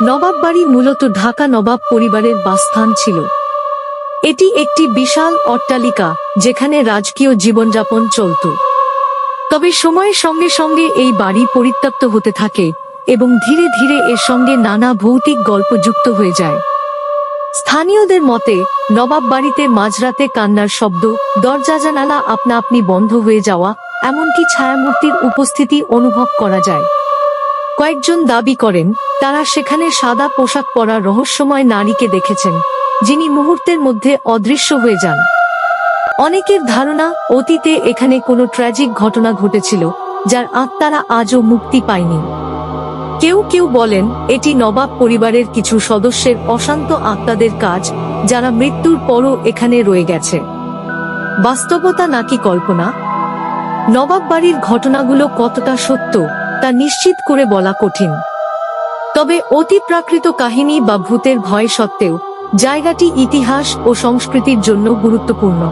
নবাব বাড়ি মূলত ঢাকা নবাব পরিবারের বাসস্থান ছিল। এটি একটি বিশাল অট্টালিকা যেখানে রাজকীয় জীবনযাপন চলত। তবে সময়ের সঙ্গে সঙ্গে এই বাড়ি পরিত্যক্ত হতে থাকে এবং ধীরে ধীরে এর সঙ্গে নানা ভৌতিক গল্প যুক্ত হয়ে যায়। স্থানীয়দের মতে নবাব বাড়িতে মাঝরাতে কান্নার শব্দ, দরজা জানালা আপনা আপনি বন্ধ হয়ে যাওয়া, এমনকি ছায়ামূর্তির উপস্থিতি অনুভব করা যায়। কয়েকজন দাবি করেন তারা সেখানে সাদা পোশাক পরা রহস্যময় নারীকে দেখেছেন, যিনি মুহূর্তের মধ্যে অদৃশ্য হয়ে যান। অনেকের ধারণা অতীতে এখানে কোনো ট্র্যাজিক ঘটনা ঘটেছিল, যার আত্মারা আজও মুক্তি পায়নি। কেউ কেউ বলেন এটি নবাব পরিবারের কিছু সদস্যের অশান্ত আত্মাদের কাজ, যারা মৃত্যুর পরও এখানে রয়ে গেছে। বাস্তবতা নাকি কল্পনা? নবাব বাড়ির ঘটনাগুলো কতটা সত্য তা নিশ্চিত করে বলা কঠিন। তবে অতিপ্রাকৃত কাহিনী বা ভূতের ভয় সত্ত্বেও জায়গাটি ইতিহাস ও সংস্কৃতির জন্য গুরুত্বপূর্ণ।